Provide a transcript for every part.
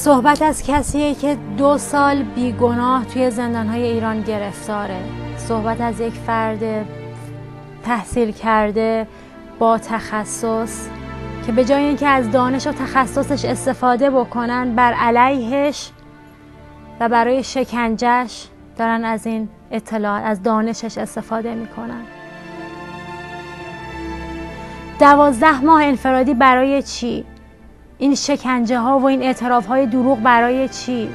صحبت از کسیه که 2 سال بیگناه توی زندانهای ایران گرفتاره. صحبت از یک فرد تحصیل کرده با تخصص که به جای اینکه از دانش و تخصصش استفاده بکنن، بر علیهش و برای شکنجهش دارن از این اطلاعات، از دانشش استفاده میکنن. 12 ماه انفرادی برای چی؟ این شکنجه ها و این اعتراف های دروغ برای چی؟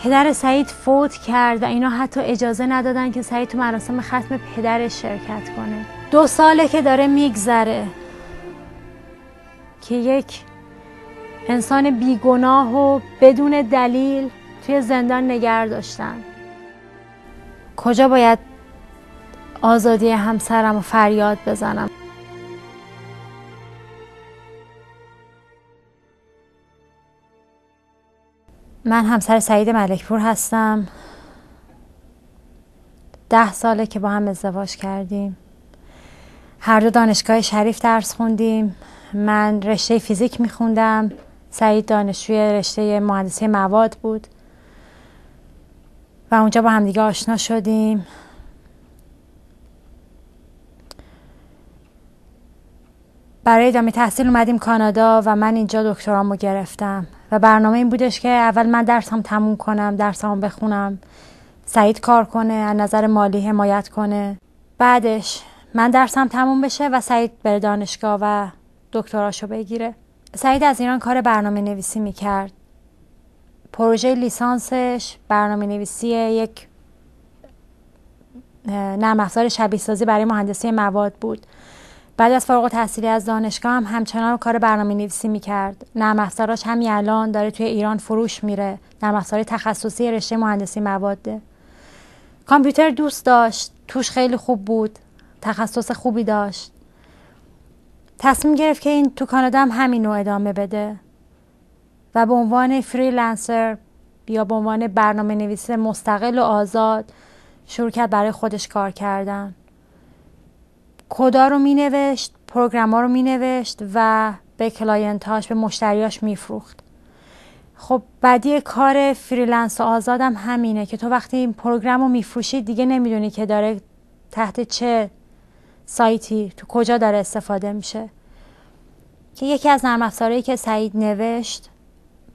پدر سعید فوت کرد و اینا حتی اجازه ندادن که سعید تو مراسم ختم پدرش شرکت کنه. 2 ساله که داره میگذره که یک انسان بیگناه و بدون دلیل توی زندان نگه داشتن. کجا باید آزادی همسرم رو فریاد بزنم؟ من همسر سعید ملکپور هستم. 10 ساله که با هم ازدواج کردیم. هر دو دانشگاه شریف درس خوندیم. من رشته فیزیک میخوندم، سعید دانشجوی رشته مهندسی مواد بود و اونجا با هم دیگه آشنا شدیم. برای ادامه تحصیل اومدیم کانادا و من اینجا دکترامو گرفتم و برنامه این بودش که اول من درسم تموم کنم، درسمو بخونم، سعید کار کنه، از نظر مالی حمایت کنه، بعدش من درسم تموم بشه و سعید بره دانشگاه و دکتراشو بگیره. سعید از ایران کار برنامه نویسی میکرد. پروژه لیسانسش برنامه نویسی یک نرم افزار شبیه سازی برای مهندسی مواد بود. بعد از فارغ التحصیلی از دانشگاه هم همچنان کار برنامه نویسی میکرد. نرم افزاراش همین الان داره توی ایران فروش میره. نرم افزار تخصصی رشته مهندسی مواد. کامپیوتر دوست داشت، توش خیلی خوب بود، تخصص خوبی داشت. تصمیم گرفت که این تو کانادا هم همین رو ادامه بده و به عنوان فریلنسر یا به عنوان برنامه نویس مستقل و آزاد شروع کرد برای خودش کار کردن. کدا رو می نوشت، پروگرام ها رو می نوشت و به کلاینتاش، به مشتریاش می فروخت. خب بدی کار فریلنس و آزادم همینه که تو وقتی این پروگرام رو می فروشی دیگه نمیدونی که داره تحت چه سایتی، تو کجا داره استفاده میشه. که یکی از نرم افزارهایی که سعید نوشت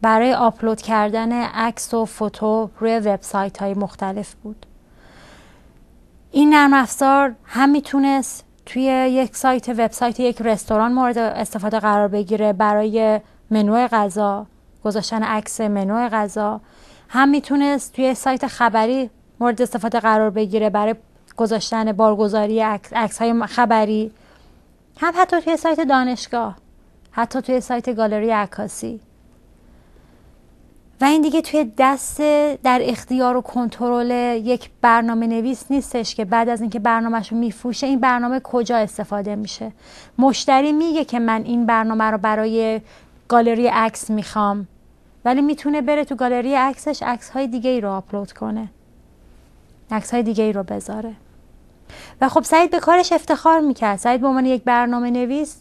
برای آپلود کردن عکس و فوتو روی وبسایت های مختلف بود. این نرم افزار هم میتونست توی یک سایت، وبسایت یک رستوران مورد استفاده قرار بگیره برای منوی غذا، گذاشتن عکس منوی غذا، هم میتونست توی سایت خبری مورد استفاده قرار بگیره برای گذاشتن بارگذاری عکس‌های خبری، هم حتی توی سایت دانشگاه، حتی توی سایت گالری عکاسی. و این دیگه توی دست، در اختیار و کنترل یک برنامه نویس نیستش که بعد از اینکه برنامه‌شو میفروشه این برنامه کجا استفاده میشه. مشتری میگه که من این برنامه رو برای گالری عکس میخوام، ولی میتونه بره تو گالری عکسش عکس‌های دیگه ای رو آپلود کنه، عکس‌های دیگه ای رو بذاره. و خب سعید به کارش افتخار میکرد. سعید به عنوان یک برنامه نویس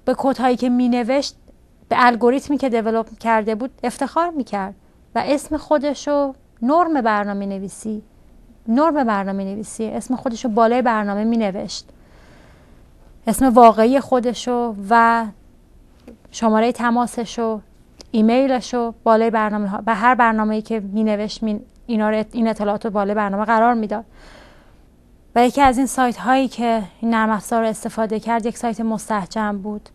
به کدهایی که مینوشت، به الگوریتمی که دیولپ کرده بود افتخار میکرد و اسم خودشو نرم برنامه نویسی اسم خودشو بالای برنامه مینوشت، اسم واقعی خودشو و شماره تماسشو، ایمیلشو بالای برنامه ها، به هر برنامه‌ای که مینوشت این اطلاعات رو بالای برنامه قرار میداد. و یکی از این سایت هایی که این نرم افزار رو استفاده کرد یک سایت مستحجم بود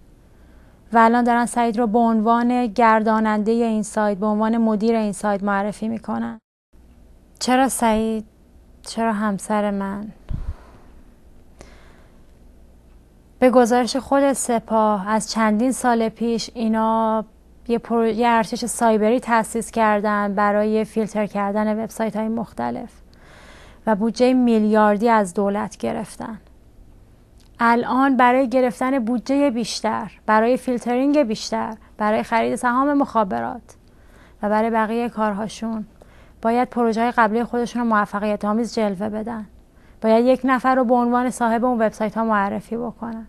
و الان دارن سعید رو به عنوان گرداننده این سایت، به عنوان مدیر این سایت معرفی میکنن. چرا سعید؟ چرا همسر من؟ به گزارش خود سپاه از چندین سال پیش اینا یه ارتش سایبری تأسیس کردن برای فیلتر کردن وبسایت های مختلف و بودجه میلیاردی از دولت گرفتن. الان برای گرفتن بودجه بیشتر، برای فیلترینگ بیشتر، برای خرید سهام مخابرات و برای بقیه کارهاشون باید پروژه های قبلی خودشون رو موفقیت آمیز جلوه بدن. باید یک نفر رو به عنوان صاحب اون وبسایت ها معرفی بکنن.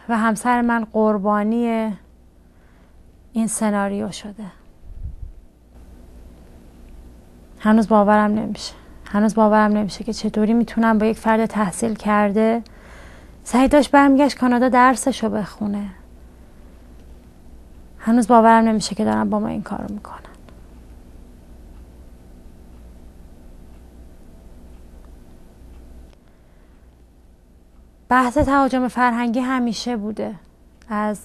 و همسر من قربانی این سناریو شده. هنوز باورم نمیشه که چطوری میتونم با یک فرد تحصیل کرده، سعید داشت برمیگشت کانادا درسشو بخونه، هنوز باورم نمیشه که دارم با ما این کارو میکنن. بحث تهاجم فرهنگی همیشه بوده. از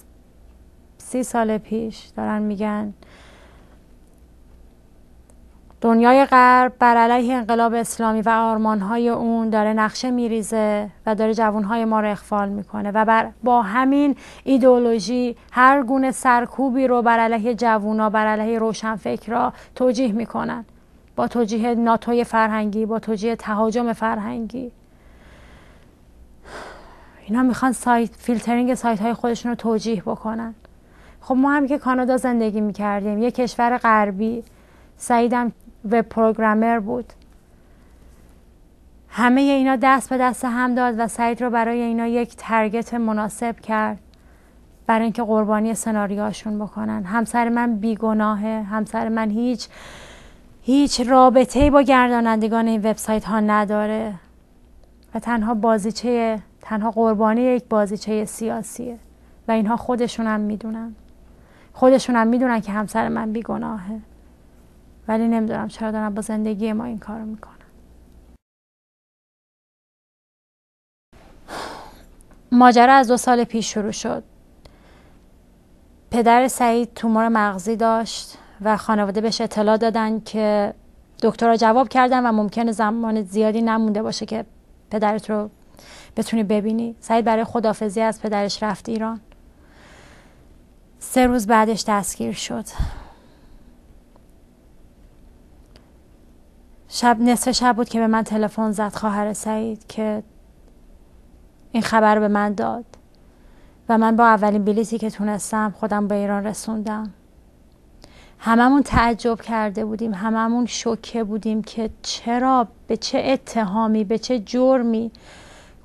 30 سال پیش دارن میگن دنیای غرب بر علیه انقلاب اسلامی و آرمانهای اون داره نقشه میریزه و داره جوانهای ما رو اخفال میکنه و با همین ایدئولوژی هر گونه سرکوبی رو بر علیه جوونا، بر علیه روشنفکرا توجیه میکنن، با توجیه ناتوی فرهنگی، با توجیه تهاجم فرهنگی. اینا میخوان فیلترینگ سایت های خودشون رو توجیه بکنن. خب ما هم که کانادا زندگی میکردیم، یه کشور غربی، سعیدم وب پروگرامر بود، همه اینا دست به دست هم داد و سعید رو برای اینا یک تارگت مناسب کرد برای اینکه قربانی سناریوهاشون بکنن. همسر من بیگناهه، همسر من هیچ رابطه‌ای با گردانندگان این وبسایت ها نداره و تنها قربانی یک بازیچه سیاسیه و اینها خودشون هم میدونن که همسر من بیگناهه، ولی نمیدونم چرا دارن با زندگی ما این کارو میکنن. ماجرا از 2 سال پیش شروع شد. پدر سعید تومور مغزی داشت و خانواده بهش اطلاع دادن که دکترها جواب کردن و ممکنه زمان زیادی نمونده باشه که پدرت رو بتونی ببینی. سعید برای خداحافظی از پدرش رفت ایران. 3 روز بعدش دستگیر شد. نصف شب بود که به من تلفن زد خواهر سعید که این خبر رو به من داد و من با اولین بلیطی که تونستم خودم به ایران رسوندم. هممون تعجب کرده بودیم، هممون شوکه بودیم که چرا، به چه اتهامی، به چه جرمی،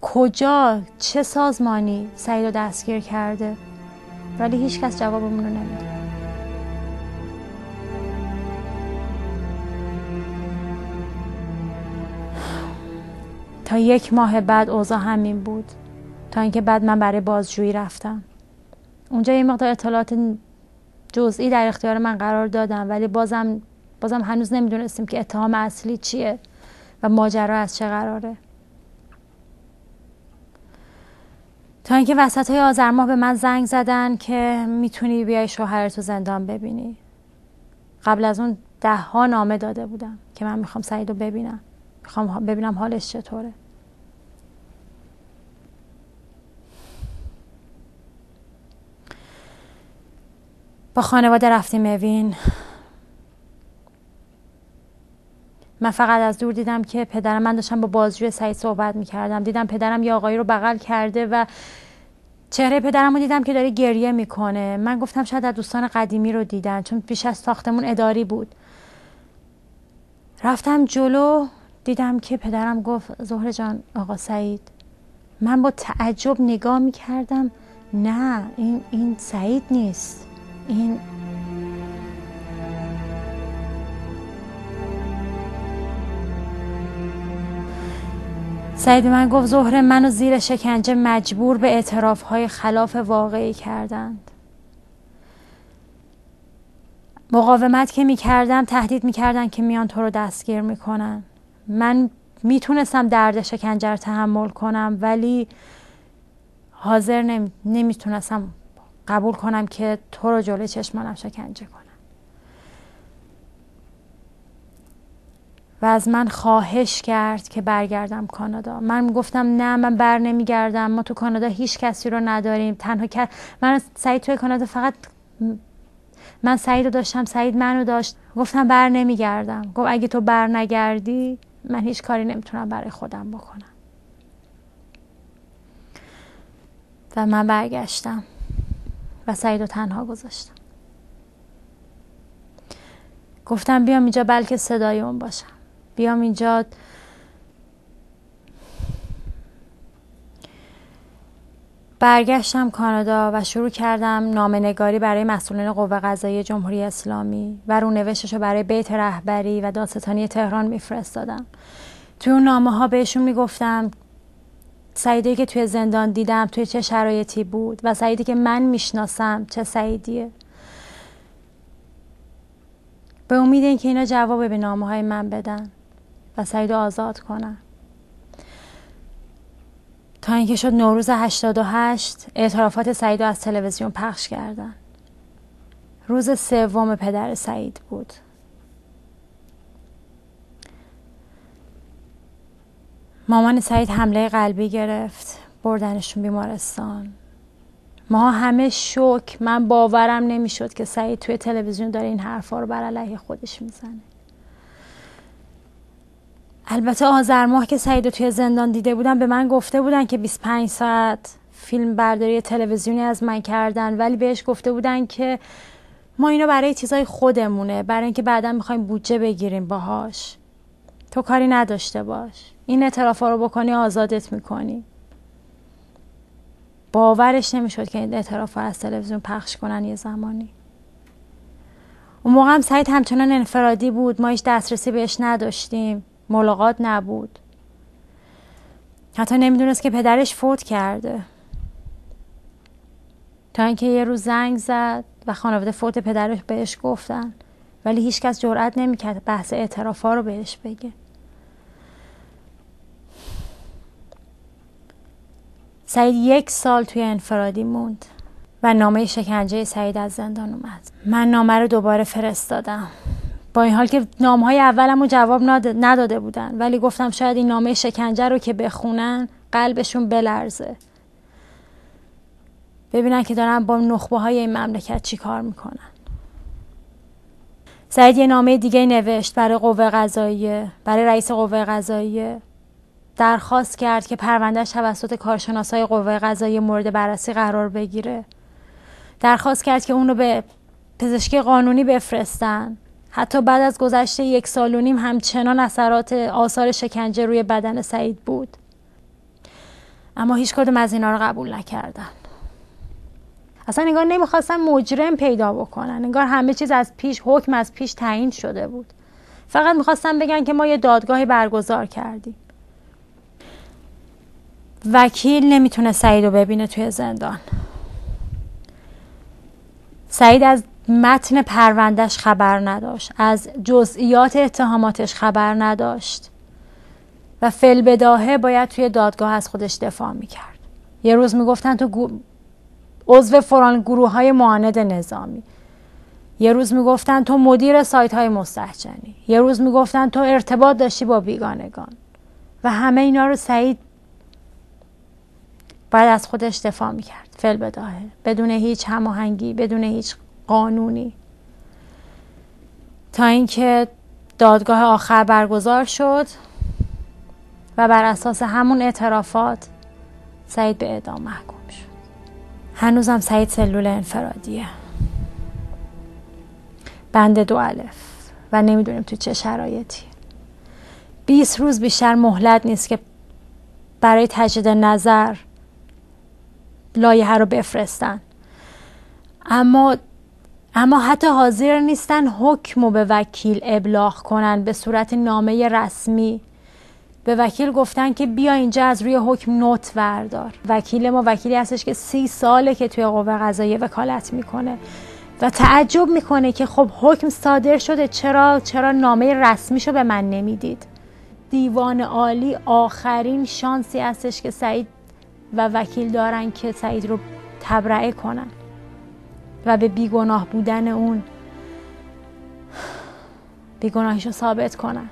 کجا، چه سازمانی سعید رو دستگیر کرده، ولی هیچ کس جوابمون رو نمیده. تا 1 ماه بعد اوضاع همین بود، تا اینکه بعد من برای بازجویی رفتم. اونجا یه مقدار اطلاعات جزئی در اختیار من قرار دادم، ولی بازم هنوز نمیدونستیم که اتهام اصلی چیه و ماجرا از چه قراره. تا اینکه وسطای آذر ماه به من زنگ زدن که میتونی بیای شوهرتو زندان ببینی. قبل از اون 10 نامه داده بودم که من میخوام سعیدو ببینم، میخوام ببینم حالش چطوره. با خانواده رفتیم اوین. من فقط از دور دیدم که پدرم، من داشتم با بازجوی سعید صحبت میکردم، دیدم پدرم یه آقایی رو بغل کرده و چهره پدرم رو دیدم که داره گریه میکنه. من گفتم شاید از دوستان قدیمی رو دیدن، چون پیش از ساختمون اداری بود. رفتم جلو، دیدم که پدرم گفت زهره جان آقا سعید. من با تعجب نگاه میکردم، نه این سعید نیست، این سعید. من گفت زهره منو زیر شکنجه مجبور به اعترافهای خلاف واقعی کردند. مقاومت که میکردم تهدید میکردن که میان تو رو دستگیر میکنن. من میتونستم درد شکنجه رو تحمل کنم، ولی حاضر نمیتونستم قبول کنم که تو رو جلوی چشمانم شکنجه کنم. و از من خواهش کرد که برگردم کانادا. من گفتم نه، من بر نمیگردم، ما تو کانادا هیچ کسی رو نداریم. من سعید توی کانادا فقط من سعید رو داشتم، سعید منو داشت. گفتم بر نمیگردم. گفت اگه تو بر نگردی من هیچ کاری نمیتونم برای خودم بکنم. و من برگشتم و سعید رو تنها گذاشتم. گفتم بیام اینجا بلکه صدای اون باشم، بیام اینجا برگشتم کانادا و شروع کردم نامه‌نگاری برای مسئولین قوه قضاییه جمهوری اسلامی و رونوشتش رو برای بیت رهبری و دادستانی تهران میفرستادم. توی اون نامه‌ها بهشون میگفتم سعیدی که توی زندان دیدم توی چه شرایطی بود و سعیدی که من میشناسم چه سعیدیه، به امید اینکه اینا جواب به نامه‌های من بدن و سعید رو آزاد کنن. تا اینکه شد نوروز 88 اعترافات سعید رو از تلویزیون پخش کردن. روز سوم پدر سعید بود. مامان سعید حمله قلبی گرفت، بردنشون بیمارستان. ما همه شوک، من باورم نمیشد که سعید توی تلویزیون داره این حرفا رو بر علیه خودش میزنه. البته آذر ماه که سعید رو توی زندان دیده بودن به من گفته بودن که 25 ساعت فیلم برداری تلویزیونی از من کردن، ولی بهش گفته بودن که ما اینو برای چیزای خودمونه، برای اینکه بعدا میخوایم بودجه بگیریم باهاش، تو کاری نداشته باش، این اعترافا رو بکنی آزادت میکنی. باورش نمیشد که این اعترافا از تلویزیون پخش کنن یه زمانی. اون موقع هم سعید همچنان انفرادی بود، ما هیچ دسترسی بهش نداشتیم، ملاقات نبود، حتی نمیدونست که پدرش فوت کرده. تا اینکه یه روز زنگ زد و خانواده فوت پدرش بهش گفتن، ولی هیچ کس جرئت نمیکرد بحث اعترافا رو بهش بگه. سعید 1 سال توی انفرادی موند و نامه شکنجه سعید از زندان اومد. من نامه رو دوباره فرستادم، با این حال که نامه‌های اولمو جواب نداده بودن، ولی گفتم شاید این نامه شکنجه رو که بخونن قلبشون بلرزه، ببینن که دارن با نخبه‌های این مملکت چی کار میکنن. سعید یه نامه دیگه نوشت برای قوه قضاییه، برای رئیس قوه قضاییه. درخواست کرد که پروندهش توسط کارشناسای قوه قضاییه مورد بررسی قرار بگیره. درخواست کرد که اون رو به پزشکی قانونی بفرستن. حتی بعد از گذشته 1.5 سال همچنان اثرات آثار شکنجه روی بدن سعید بود. اما هیچ کدوم از اینا رو قبول نکردن. اصلا انگار نمیخواستن مجرم پیدا بکنن، انگار همه چیز از پیش، حکم از پیش تعیین شده بود. فقط میخواستن بگن که ما یه دادگاهی برگزار کردیم. وکیل نمیتونه سعید رو ببینه توی زندان. سعید از متن پروندهش خبر نداشت، از جزئیات اتهاماتش خبر نداشت و فی‌البداهه باید توی دادگاه از خودش دفاع میکرد. یه روز میگفتن تو عضو فلان گروه‌های معاند نظامی، یه روز میگفتن تو مدیر سایت‌های مستهجنی، یه روز میگفتن تو ارتباط داشتی با بیگانگان و همه اینا رو سعید باید از خودش دفاع میکرد فی‌البداهه، بدون هیچ هماهنگی، بدون هیچ قانونی. تا اینکه دادگاه آخر برگزار شد و بر اساس همون اعترافات سعید به اعدام محکوم شد. هنوزم سعید سلول انفرادیه، بند 2 الف و نمیدونیم تو چه شرایطی. 20 روز بیشتر مهلت نیست که برای تجدید نظر لایحه رو بفرستن، اما حتی حاضر نیستن حکم رو به وکیل ابلاغ کنن به صورت نامه رسمی. به وکیل گفتن که بیا اینجا از روی حکم نوت بردار. وکیل ما وکیلی هستش که 30 ساله که توی قوه قضاییه وکالت میکنه و تعجب میکنه که خب حکم صادر شده، چرا نامه رسمیشو به من نمیدید؟ دیوان عالی آخرین شانسی هستش که سعید و وکیل دارن که سعید رو تبرئه کنن و به بیگناه بودن اون بیگناهیشو ثابت کنن.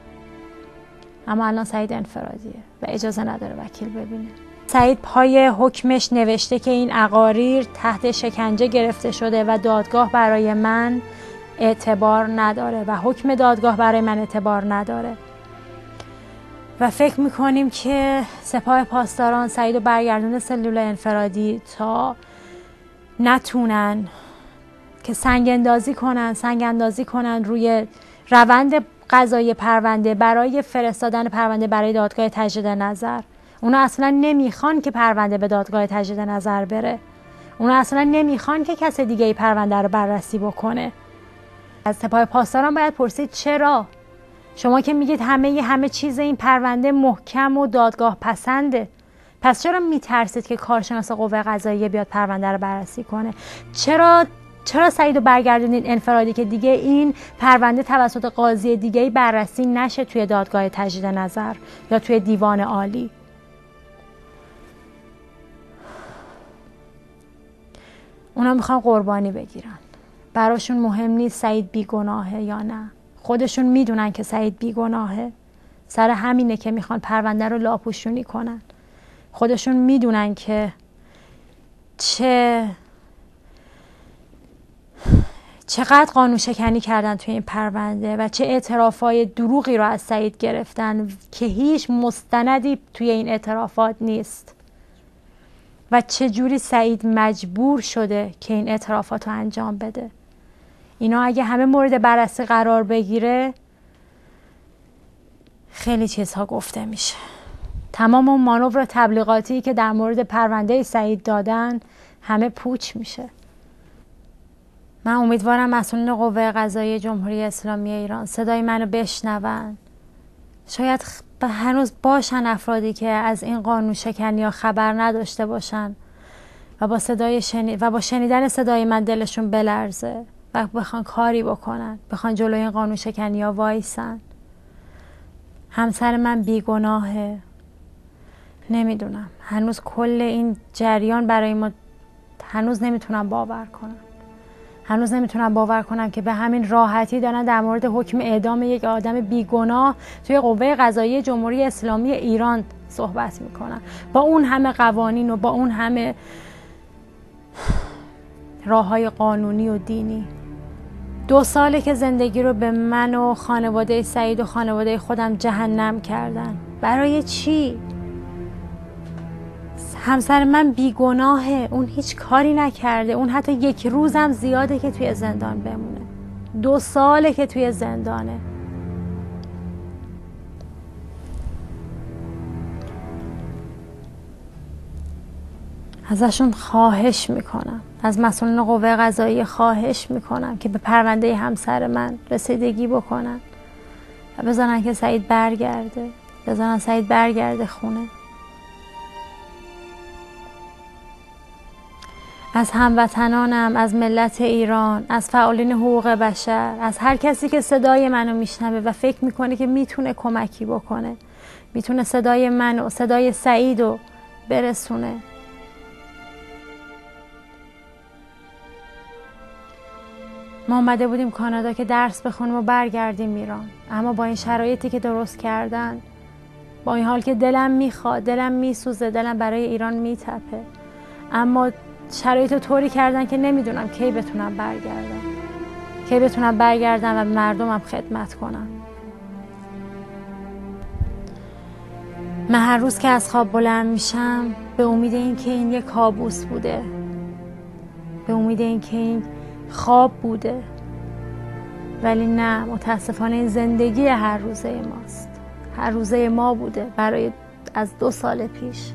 اما الان سعید انفرادیه و اجازه نداره وکیل ببینه. سعید پای حکمش نوشته که این اقاریر تحت شکنجه گرفته شده و دادگاه برای من اعتبار نداره و حکم دادگاه برای من اعتبار نداره و فکر میکنیم که سپاه پاسداران سعید رو برگردونه سلول انفرادی تا نتونن که سنگ اندازی کنن روی روند قضایی پرونده برای فرستادن پرونده برای دادگاه تجدید نظر. اونا اصلا نمیخوان که پرونده به دادگاه تجدید نظر بره. اونا اصلا نمیخوان که کس دیگه ای پرونده رو بررسی بکنه. از سپاه پاسداران باید پرسید چرا؟ شما که میگید همه چیز این پرونده محکم و دادگاه پسنده، پس چرا میترسید که کارشناس قوه قضاییه بیاد پرونده رو بررسی کنه؟ چرا سعید رو برگردونید انفرادی که دیگه این پرونده توسط قاضی دیگه‌ای بررسی نشه توی دادگاه تجدید نظر یا توی دیوان عالی؟ اونا میخوان قربانی بگیرن. براشون مهم نیست سعید بیگناهه یا نه. خودشون میدونن که سعید بیگناهه. سر همینه که میخوان پرونده رو لاپوشونی کنن. خودشون میدونن که چقدر قانون شکنی کردن توی این پرونده و چه اعترافای دروغی رو از سعید گرفتن که هیچ مستندی توی این اعترافات نیست و چه جوری سعید مجبور شده که این اعترافات رو انجام بده. اینا اگه همه مورد بررسی قرار بگیره خیلی چیزها گفته میشه. تمام اون مانور تبلیغاتی که در مورد پرونده سعید دادن همه پوچ میشه. من امیدوارم مسئولین قوه قضاییه جمهوری اسلامی ایران صدای منو بشنون. شاید هنوز باشن افرادی که از این قانون شکنی ها خبر نداشته باشن و با شنیدن صدای من دلشون بلرزه و بخوان کاری بکنن، بخوان جلوی این قانون شکنی ها وایسن. همسر من بیگناهه. نمیدونم، هنوز کل این جریان برای ما هنوز نمیتونم باور کنم. هنوز نمیتونم باور کنم که به همین راحتی دارن در مورد حکم اعدام یک آدم بیگناه توی قوه قضاییه جمهوری اسلامی ایران صحبت میکنن، با اون همه قوانین و با اون همه راههای قانونی و دینی. 2 ساله که زندگی رو به من و خانواده سعید و خانواده خودم جهنم کردن. برای چی؟ همسر من بیگناهه. اون هیچ کاری نکرده. اون حتی 1 روزم زیاده که توی زندان بمونه. 2 ساله که توی زندانه. ازشون خواهش میکنم، از مسئولین قوه قضاییه خواهش میکنم که به پرونده همسر من رسیدگی بکنن و بذارن که سعید برگرده، بذارن سعید برگرده خونه. از هموطنانم، از ملت ایران، از فعالین حقوق بشر، از هر کسی که صدای منو میشنوه و فکر میکنه که میتونه کمکی بکنه، میتونه صدای منو، صدای سعیدو برسونه. ما اومده بودیم کانادا که درس بخونیم و برگردیم ایران، اما با این شرایطی که درست کردن، با این حال که دلم میخواد، دلم میسوزه، دلم برای ایران میتپه، اما شرایط رو طوری کردن که نمیدونم کی بتونم برگردم و مردمم خدمت کنم. من هر روز که از خواب بلند میشم به امید این که این یک کابوس بوده، به امید این که این خواب بوده، ولی نه، متاسفانه این زندگی هر روزه ماست، هر روزه ما بوده برای از 2 سال پیش.